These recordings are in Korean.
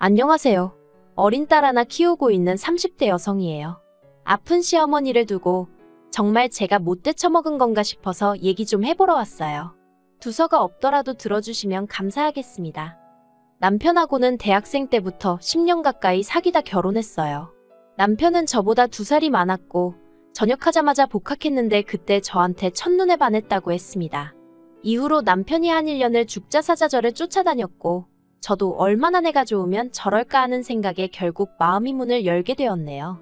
안녕하세요. 어린 딸 하나 키우고 있는 30대 여성이에요. 아픈 시어머니를 두고 정말 제가 못돼 처먹은 건가 싶어서 얘기 좀 해보러 왔어요. 두서가 없더라도 들어주시면 감사하겠습니다. 남편하고는 대학생 때부터 10년 가까이 사귀다 결혼했어요. 남편은 저보다 2살이 많았고 전역하자마자 복학했는데 그때 저한테 첫눈에 반했다고 했습니다. 이후로 남편이 한 1년을 죽자사자절을 쫓아다녔고 저도 얼마나 내가 좋으면 저럴까 하는 생각에 결국 마음이 문을 열게 되었네요.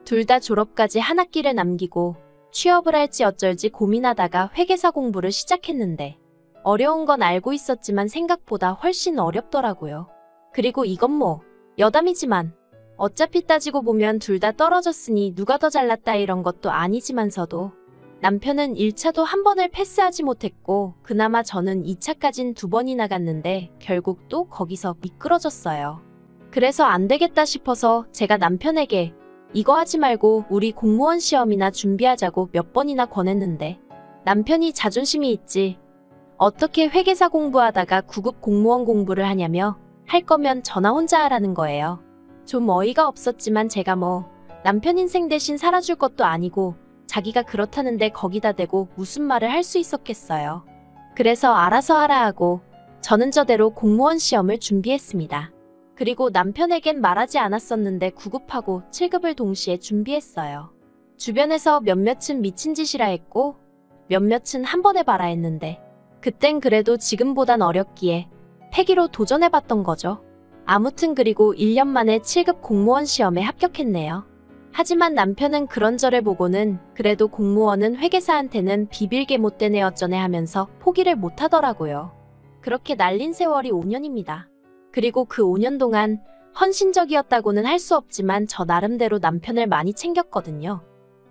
둘 다 졸업까지 한 학기를 남기고 취업을 할지 어쩔지 고민하다가 회계사 공부를 시작했는데 어려운 건 알고 있었지만 생각보다 훨씬 어렵더라고요. 그리고 이건 뭐 여담이지만 어차피 따지고 보면 둘 다 떨어졌으니 누가 더 잘났다 이런 것도 아니지만서도 남편은 1차도 한 번을 패스하지 못했고 그나마 저는 2차까진 2번이나 갔는데 결국 또 거기서 미끄러졌어요. 그래서 안 되겠다 싶어서 제가 남편에게 이거 하지 말고 우리 공무원 시험이나 준비하자고 몇 번이나 권했는데 남편이 자존심이 있지. 어떻게 회계사 공부하다가 9급 공무원 공부를 하냐며 할 거면 전화 혼자 하라는 거예요. 좀 어이가 없었지만 제가 뭐 남편 인생 대신 살아줄 것도 아니고 자기가 그렇다는데 거기다 대고 무슨 말을 할 수 있었겠어요. 그래서 알아서 하라 하고 저는 저대로 공무원 시험을 준비했습니다. 그리고 남편에겐 말하지 않았었는데 9급하고 7급을 동시에 준비했어요. 주변에서 몇몇은 미친 짓이라 했고 몇몇은 한 번 해봐라 했는데 그땐 그래도 지금보단 어렵기에 패기로 도전해봤던 거죠. 아무튼 그리고 1년 만에 7급 공무원 시험에 합격했네요. 하지만 남편은 그런 저를 보고는 그래도 공무원은 회계사한테는 비빌게 못되네 어쩌네 하면서 포기를 못하더라고요. 그렇게 날린 세월이 5년입니다. 그리고 그 5년 동안 헌신적이었다고는 할 수 없지만 저 나름대로 남편을 많이 챙겼거든요.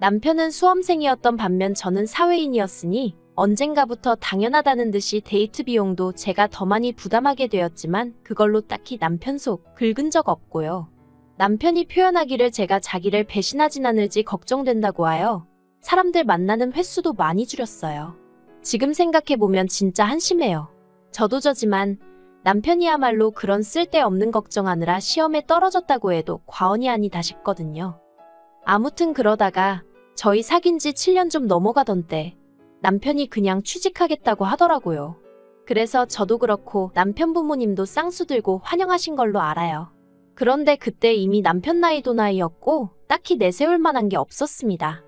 남편은 수험생이었던 반면 저는 사회인이었으니 언젠가부터 당연하다는 듯이 데이트 비용도 제가 더 많이 부담하게 되었지만 그걸로 딱히 남편 속 긁은 적 없고요. 남편이 표현하기를 제가 자기를 배신하진 않을지 걱정된다고 하여 사람들 만나는 횟수도 많이 줄였어요. 지금 생각해보면 진짜 한심해요. 저도 저지만 남편이야말로 그런 쓸데없는 걱정하느라 시험에 떨어졌다고 해도 과언이 아니다 싶거든요. 아무튼 그러다가 저희 사귄 지 7년 좀 넘어가던 때 남편이 그냥 취직하겠다고 하더라고요. 그래서 저도 그렇고 남편 부모님도 쌍수 들고 환영하신 걸로 알아요. 그런데 그때 이미 남편 나이도 나이였고 딱히 내세울 만한 게 없었습니다.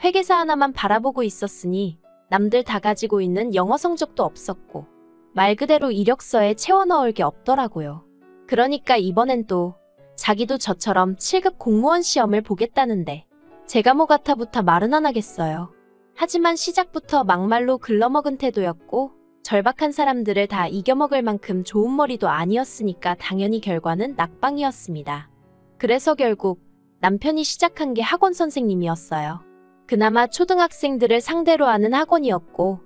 회계사 하나만 바라보고 있었으니 남들 다 가지고 있는 영어 성적도 없었고 말 그대로 이력서에 채워 넣을 게 없더라고요. 그러니까 이번엔 또 자기도 저처럼 7급 공무원 시험을 보겠다는데 제가 뭐 같아부터 말은 안 하겠어요. 하지만 시작부터 막말로 글러먹은 태도였고 절박한 사람들을 다 이겨먹을 만큼 좋은 머리도 아니었으니까 당연히 결과는 낙방이었습니다. 그래서 결국 남편이 시작한 게 학원 선생님이었어요. 그나마 초등학생들을 상대로 하는 학원이었고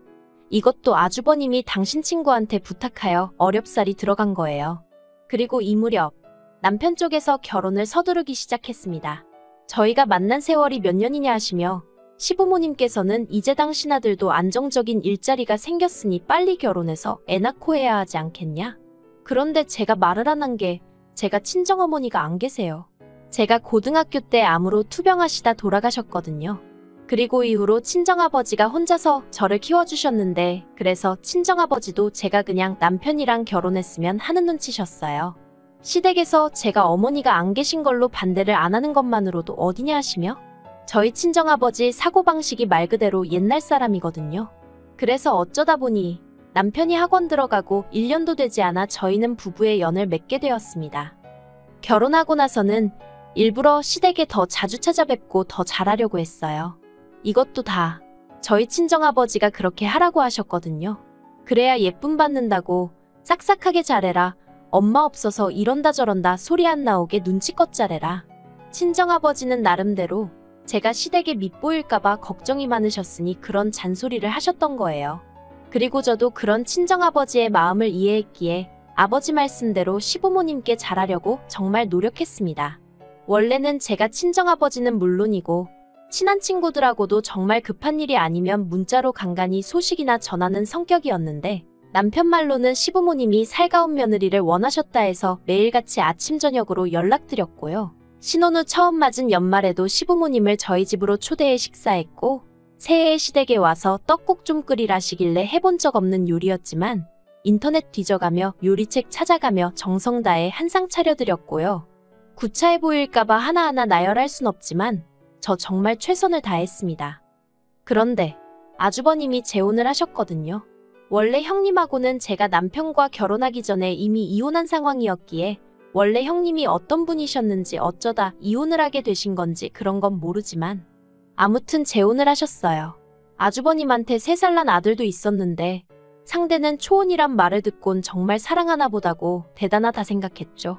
이것도 아주버님이 당신 친구한테 부탁하여 어렵사리 들어간 거예요. 그리고 이 무렵 남편 쪽에서 결혼을 서두르기 시작했습니다. 저희가 만난 세월이 몇 년이냐 하시며 시부모님께서는 이제 당신 아들도 안정적인 일자리가 생겼으니 빨리 결혼해서 애 낳고 해야 하지 않겠냐? 그런데 제가 말을 안 한 게 제가 친정어머니가 안 계세요. 제가 고등학교 때 암으로 투병하시다 돌아가셨거든요. 그리고 이후로 친정아버지가 혼자서 저를 키워주셨는데 그래서 친정아버지도 제가 그냥 남편이랑 결혼했으면 하는 눈치셨어요. 시댁에서 제가 어머니가 안 계신 걸로 반대를 안 하는 것만으로도 어디냐 하시며 저희 친정아버지 사고방식이 말 그대로 옛날 사람이거든요. 그래서 어쩌다 보니 남편이 학원 들어가고 1년도 되지 않아 저희는 부부의 연을 맺게 되었습니다. 결혼하고 나서는 일부러 시댁에 더 자주 찾아뵙고 더 잘하려고 했어요. 이것도 다 저희 친정아버지가 그렇게 하라고 하셨거든요. 그래야 예쁨 받는다고 싹싹하게 잘해라. 엄마 없어서 이런다 저런다 소리 안 나오게 눈치껏 잘해라. 친정아버지는 나름대로 제가 시댁에 밉보일까봐 걱정이 많으셨으니 그런 잔소리를 하셨던 거예요. 그리고 저도 그런 친정아버지의 마음을 이해했기에 아버지 말씀대로 시부모님께 잘하려고 정말 노력했습니다. 원래는 제가 친정아버지는 물론이고 친한 친구들하고도 정말 급한 일이 아니면 문자로 간간히 소식이나 전하는 성격이었는데 남편 말로는 시부모님이 살가운 며느리를 원하셨다 해서 매일같이 아침 저녁으로 연락드렸고요. 신혼 후 처음 맞은 연말에도 시부모님을 저희 집으로 초대해 식사했고, 새해에 시댁에 와서 떡국 좀 끓이라시길래 해본 적 없는 요리였지만 인터넷 뒤져가며 요리책 찾아가며 정성 다해 한상 차려드렸고요. 구차해 보일까봐 하나하나 나열할 순 없지만 저 정말 최선을 다했습니다. 그런데 아주버님이 재혼을 하셨거든요. 원래 형님하고는 제가 남편과 결혼하기 전에 이미 이혼한 상황이었기에 원래 형님이 어떤 분이셨는지 어쩌다 이혼을 하게 되신 건지 그런 건 모르지만 아무튼 재혼을 하셨어요. 아주버님한테 3살 난 아들도 있었는데 상대는 초혼이란 말을 듣곤 정말 사랑하나 보다고 대단하다 생각했죠.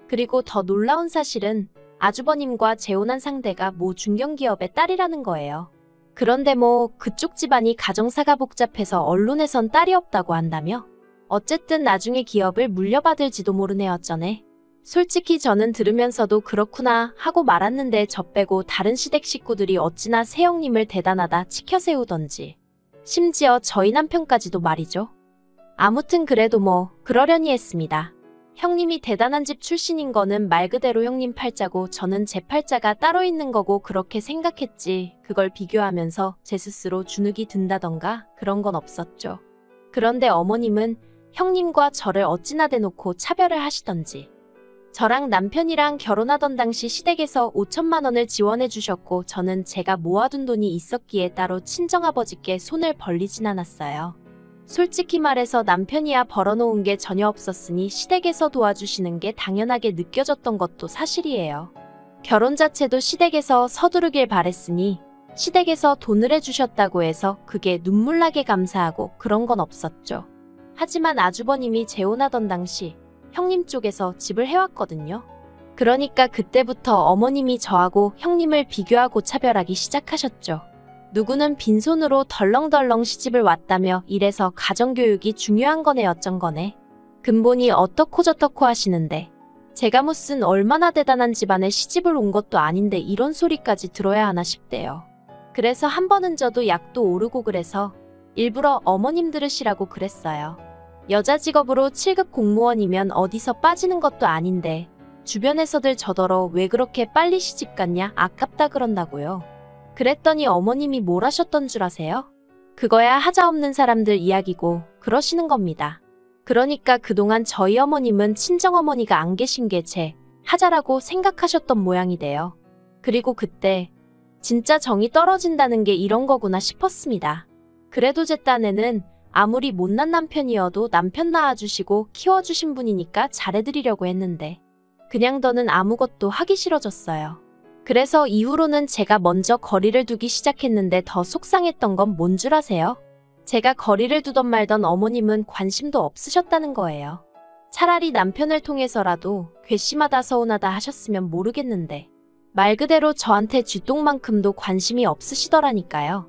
그리고 더 놀라운 사실은 아주버님과 재혼한 상대가 모 중견기업의 딸이라는 거예요. 그런데 뭐 그쪽 집안이 가정사가 복잡해서 언론에선 딸이 없다고 한다며? 어쨌든 나중에 기업을 물려받을지도 모르네요 어쩌네. 솔직히 저는 들으면서도 그렇구나 하고 말았는데 저 빼고 다른 시댁 식구들이 어찌나 새형님을 대단하다 치켜세우던지. 심지어 저희 남편까지도 말이죠. 아무튼 그래도 뭐 그러려니 했습니다. 형님이 대단한 집 출신인 거는 말 그대로 형님 팔자고 저는 제 팔자가 따로 있는 거고 그렇게 생각했지. 그걸 비교하면서 제 스스로 주눅이 든다던가 그런 건 없었죠. 그런데 어머님은 형님과 저를 어찌나 대놓고 차별을 하시던지. 저랑 남편이랑 결혼하던 당시 시댁에서 5천만 원을 지원해 주셨고 저는 제가 모아둔 돈이 있었기에 따로 친정아버지께 손을 벌리진 않았어요. 솔직히 말해서 남편이야 벌어놓은 게 전혀 없었으니 시댁에서 도와주시는 게 당연하게 느껴졌던 것도 사실이에요. 결혼 자체도 시댁에서 서두르길 바랬으니 시댁에서 돈을 해주셨다고 해서 그게 눈물나게 감사하고 그런 건 없었죠. 하지만 아주버님이 재혼하던 당시 형님 쪽에서 집을 해왔거든요. 그러니까 그때부터 어머님이 저하고 형님을 비교하고 차별하기 시작하셨죠. 누구는 빈손으로 덜렁덜렁 시집을 왔다며 이래서 가정교육이 중요한 거네 어쩐 거네. 근본이 어떻고 저떻고 하시는데 제가 무슨 얼마나 대단한 집안에 시집을 온 것도 아닌데 이런 소리까지 들어야 하나 싶대요. 그래서 한 번은 저도 약도 오르고 그래서 일부러 어머님 들으시라고 그랬어요. 여자 직업으로 7급 공무원이면 어디서 빠지는 것도 아닌데 주변에서들 저더러 왜 그렇게 빨리 시집 갔냐 아깝다 그런다고요. 그랬더니 어머님이 뭘 하셨던 줄 아세요? 그거야 하자없는 사람들 이야기고 그러시는 겁니다. 그러니까 그동안 저희 어머님은 친정어머니가 안 계신 게 제 하자라고 생각하셨던 모양이 돼요. 그리고 그때 진짜 정이 떨어진다는 게 이런 거구나 싶었습니다. 그래도 제 딴에는 아무리 못난 남편이어도 남편 낳아주시고 키워주신 분이니까 잘해드리려고 했는데 그냥 더는 아무것도 하기 싫어졌어요. 그래서 이후로는 제가 먼저 거리를 두기 시작했는데 더 속상했던 건 뭔 줄 아세요? 제가 거리를 두던 말던 어머님은 관심도 없으셨다는 거예요. 차라리 남편을 통해서라도 괘씸하다 서운하다 하셨으면 모르겠는데 말 그대로 저한테 쥐똥만큼도 관심이 없으시더라니까요.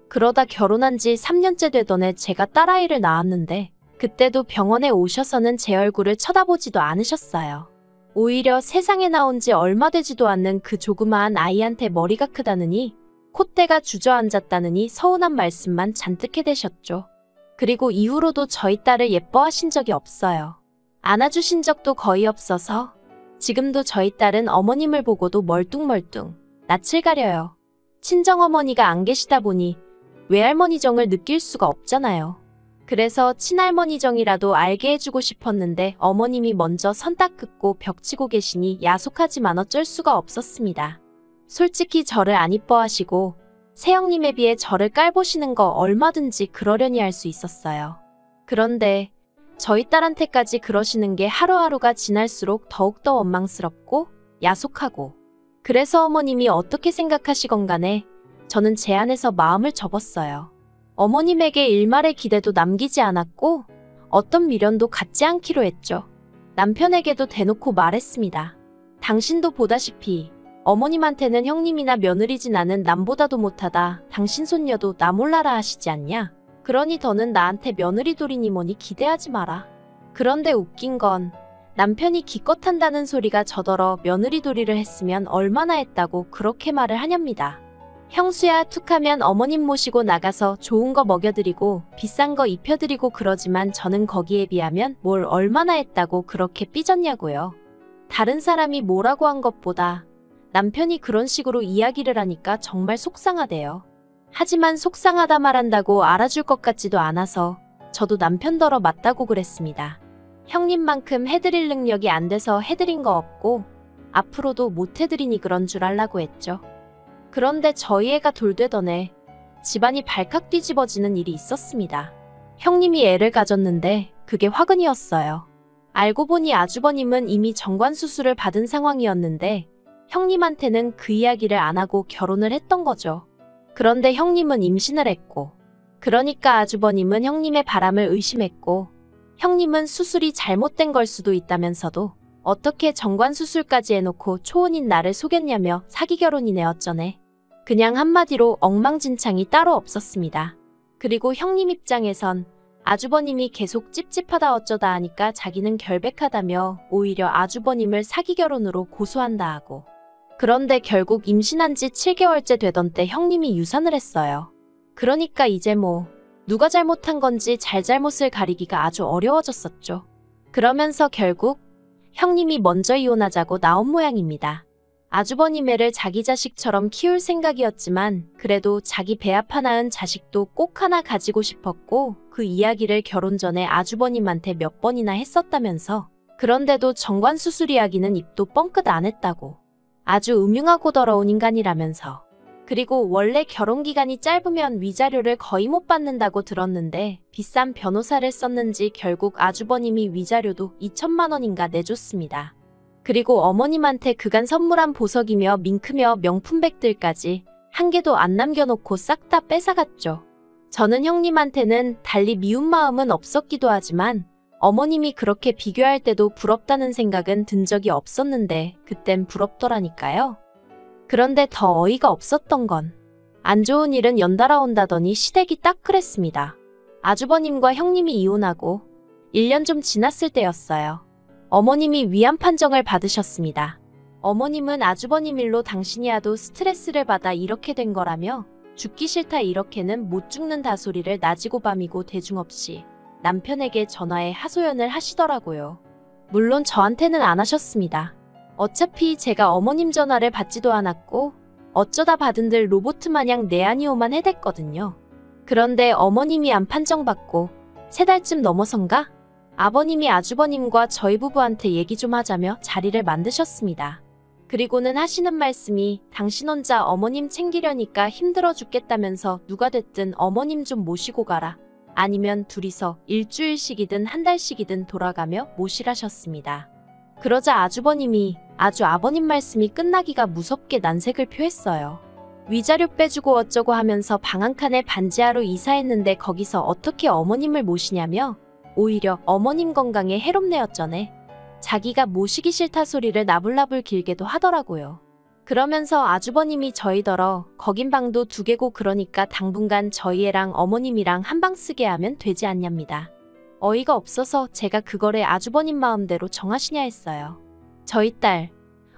그러다 결혼한 지 3년째 되던 해 제가 딸아이를 낳았는데 그때도 병원에 오셔서는 제 얼굴을 쳐다보지도 않으셨어요. 오히려 세상에 나온 지 얼마 되지도 않는 그 조그마한 아이한테 머리가 크다느니 콧대가 주저앉았다느니 서운한 말씀만 잔뜩 해대셨죠. 그리고 이후로도 저희 딸을 예뻐하신 적이 없어요. 안아주신 적도 거의 없어서 지금도 저희 딸은 어머님을 보고도 멀뚱멀뚱 낯을 가려요. 친정어머니가 안 계시다 보니 외할머니 정을 느낄 수가 없잖아요. 그래서 친할머니 정이라도 알게 해주고 싶었는데 어머님이 먼저 선 딱 긋고 벽치고 계시니 야속하지만 어쩔 수가 없었습니다. 솔직히 저를 안 이뻐하시고 새형님에 비해 저를 깔보시는 거 얼마든지 그러려니 할 수 있었어요. 그런데 저희 딸한테까지 그러시는 게 하루하루가 지날수록 더욱더 원망스럽고 야속하고 그래서 어머님이 어떻게 생각하시건 간에 저는 제 안에서 마음을 접었어요. 어머님에게 일말의 기대도 남기지 않았고 어떤 미련도 갖지 않기로 했죠. 남편에게도 대놓고 말했습니다. 당신도 보다시피 어머님한테는 형님이나 며느리진 않은 남보다도 못하다. 당신 손녀도 나 몰라라 하시지 않냐? 그러니 더는 나한테 며느리 돌이니 뭐니 기대하지 마라. 그런데 웃긴 건 남편이 기껏 한다는 소리가 저더러 며느리 돌이를 했으면 얼마나 했다고 그렇게 말을 하렵니다. 형수야 툭하면 어머님 모시고 나가서 좋은 거 먹여드리고 비싼 거 입혀드리고 그러지만 저는 거기에 비하면 뭘 얼마나 했다고 그렇게 삐졌냐고요. 다른 사람이 뭐라고 한 것보다 남편이 그런 식으로 이야기를 하니까 정말 속상하대요. 하지만 속상하다 말한다고 알아줄 것 같지도 않아서 저도 남편더러 맞다고 그랬습니다. 형님만큼 해드릴 능력이 안 돼서 해드린 거 없고 앞으로도 못 해드리니 그런 줄 알라고 했죠. 그런데 저희 애가 돌되던 집안이 발칵 뒤집어지는 일이 있었습니다. 형님이 애를 가졌는데 그게 화근이었어요. 알고 보니 아주버님은 이미 정관수술을 받은 상황이었는데 형님한테는 그 이야기를 안 하고 결혼을 했던 거죠. 그런데 형님은 임신을 했고 그러니까 아주버님은 형님의 바람을 의심했고 형님은 수술이 잘못된 걸 수도 있다면서도 어떻게 정관수술까지 해놓고 초혼인 나를 속였냐며 사기 결혼이네 어쩌네. 그냥 한마디로 엉망진창이 따로 없었습니다. 그리고 형님 입장에선 아주버님이 계속 찝찝하다 어쩌다 하니까 자기는 결백하다며 오히려 아주버님을 사기 결혼으로 고소한다 하고 그런데 결국 임신한 지 7개월째 되던 때 형님이 유산을 했어요. 그러니까 이제 뭐 누가 잘못한 건지 잘잘못을 가리기가 아주 어려워졌었죠. 그러면서 결국 형님이 먼저 이혼하자고 나온 모양입니다. 아주버님 애를 자기 자식처럼 키울 생각이었지만 그래도 자기 배아파 낳은 자식도 꼭 하나 가지고 싶었고 그 이야기를 결혼 전에 아주버님한테 몇 번이나 했었다면서 그런데도 정관수술 이야기는 입도 뻥끗 안 했다고. 아주 음흉하고 더러운 인간이라면서. 그리고 원래 결혼기간이 짧으면 위자료를 거의 못 받는다고 들었는데 비싼 변호사를 썼는지 결국 아주버님이 위자료도 2천만 원인가 내줬습니다. 그리고 어머님한테 그간 선물한 보석이며 밍크며 명품백들까지 한 개도 안 남겨놓고 싹 다 뺏어갔죠. 저는 형님한테는 달리 미운 마음은 없었기도 하지만 어머님이 그렇게 비교할 때도 부럽다는 생각은 든 적이 없었는데 그땐 부럽더라니까요. 그런데 더 어이가 없었던 건 안 좋은 일은 연달아 온다더니 시댁이 딱 그랬습니다. 아주버님과 형님이 이혼하고 1년 좀 지났을 때였어요. 어머님이 위안 판정을 받으셨습니다. 어머님은 아주버님 일로 당신이 하도 스트레스를 받아 이렇게 된 거라며 죽기 싫다 이렇게는 못 죽는다 소리를 낮이고 밤이고 대중 없이 남편에게 전화해 하소연을 하시더라고요. 물론 저한테는 안 하셨습니다. 어차피 제가 어머님 전화를 받지도 않았고 어쩌다 받은들 로보트 마냥 네 아니오만 해댔거든요. 그런데 어머님이 안 판정받고 3달쯤 넘어선가? 아버님이 아주버님과 저희 부부한테 얘기 좀 하자며 자리를 만드셨습니다. 그리고는 하시는 말씀이 당신 혼자 어머님 챙기려니까 힘들어 죽겠다면서 누가 됐든 어머님 좀 모시고 가라. 아니면 둘이서 일주일씩이든 한 달씩이든 돌아가며 모시라셨습니다. 그러자 아주버님이 아주 아버님 말씀이 끝나기가 무섭게 난색을 표했어요. 위자료 빼주고 어쩌고 하면서 방 한 칸에 반지하로 이사했는데 거기서 어떻게 어머님을 모시냐며 오히려 어머님 건강에 해롭네 어쩌네. 자기가 모시기 싫다 소리를 나불나불 길게도 하더라고요. 그러면서 아주버님이 저희더러 거긴 방도 2개고 그러니까 당분간 저희 애랑 어머님이랑 한 방 쓰게 하면 되지 않냐입니다. 어이가 없어서 제가 그거를 아주버님 마음대로 정하시냐 했어요. 저희 딸,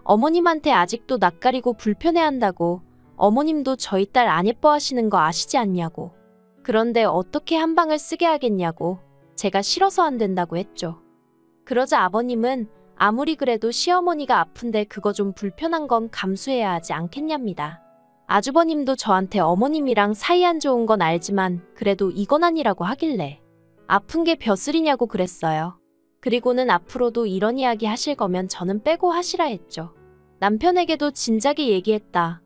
어머님한테 아직도 낯가리고 불편해한다고 어머님도 저희 딸 안 예뻐하시는 거 아시지 않냐고. 그런데 어떻게 한 방을 쓰게 하겠냐고 제가 싫어서 안 된다고 했죠. 그러자 아버님은 아무리 그래도 시어머니가 아픈데 그거 좀 불편한 건 감수해야 하지 않겠냐입니다. 아주버님도 저한테 어머님이랑 사이 안 좋은 건 알지만 그래도 이건 아니라고 하길래 아픈 게 벼슬이냐고 그랬어요. 그리고는 앞으로도 이런 이야기 하실 거면 저는 빼고 하시라 했죠. 남편에게도 진작에 얘기했다.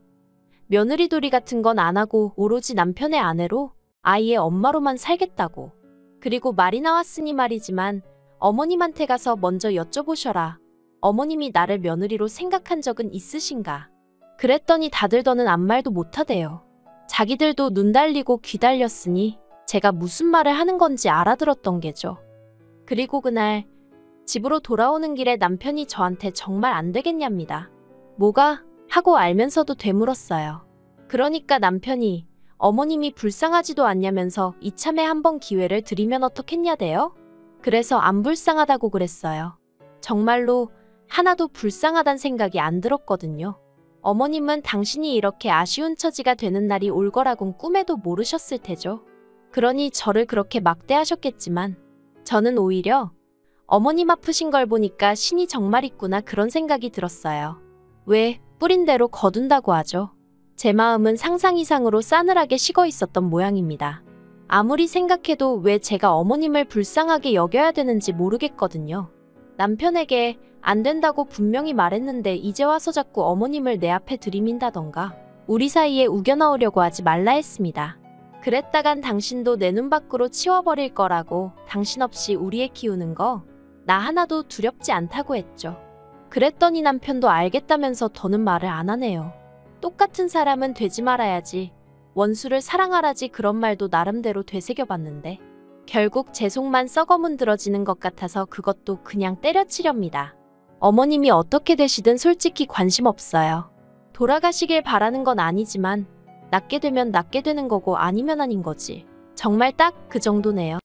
며느리돌이 같은 건 안 하고 오로지 남편의 아내로 아이의 엄마로만 살겠다고. 그리고 말이 나왔으니 말이지만 어머님한테 가서 먼저 여쭤보셔라. 어머님이 나를 며느리로 생각한 적은 있으신가? 그랬더니 다들 더는 아무 말도 못하대요. 자기들도 눈 달리고 귀 달렸으니 제가 무슨 말을 하는 건지 알아들었던 게죠. 그리고 그날 집으로 돌아오는 길에 남편이 저한테 정말 안 되겠냐입니다. 뭐가? 하고 알면서도 되물었어요. 그러니까 남편이 어머님이 불쌍하지도 않냐면서 이참에 한번 기회를 드리면 어떻겠냐대요? 그래서 안 불쌍하다고 그랬어요. 정말로 하나도 불쌍하단 생각이 안 들었거든요. 어머님은 당신이 이렇게 아쉬운 처지가 되는 날이 올 거라곤 꿈에도 모르셨을 테죠. 그러니 저를 그렇게 막대하셨겠지만 저는 오히려 어머님 아프신 걸 보니까 신이 정말 있구나 그런 생각이 들었어요. 왜 뿌린 대로 거둔다고 하죠. 제 마음은 상상 이상으로 싸늘하게 식어 있었던 모양입니다. 아무리 생각해도 왜 제가 어머님을 불쌍하게 여겨야 되는지 모르겠거든요. 남편에게 안 된다고 분명히 말했는데 이제 와서 자꾸 어머님을 내 앞에 들이민다던가 우리 사이에 우겨넣으려고 하지 말라 했습니다. 그랬다간 당신도 내 눈 밖으로 치워버릴 거라고 당신 없이 우리 애 키우는 거 나 하나도 두렵지 않다고 했죠. 그랬더니 남편도 알겠다면서 더는 말을 안 하네요. 똑같은 사람은 되지 말아야지. 원수를 사랑하라지 그런 말도 나름대로 되새겨봤는데 결국 제 속만 썩어문드러지는 것 같아서 그것도 그냥 때려치렵니다. 어머님이 어떻게 되시든 솔직히 관심 없어요. 돌아가시길 바라는 건 아니지만 낫게 되면 낫게 되는 거고 아니면 아닌 거지. 정말 딱 그 정도네요.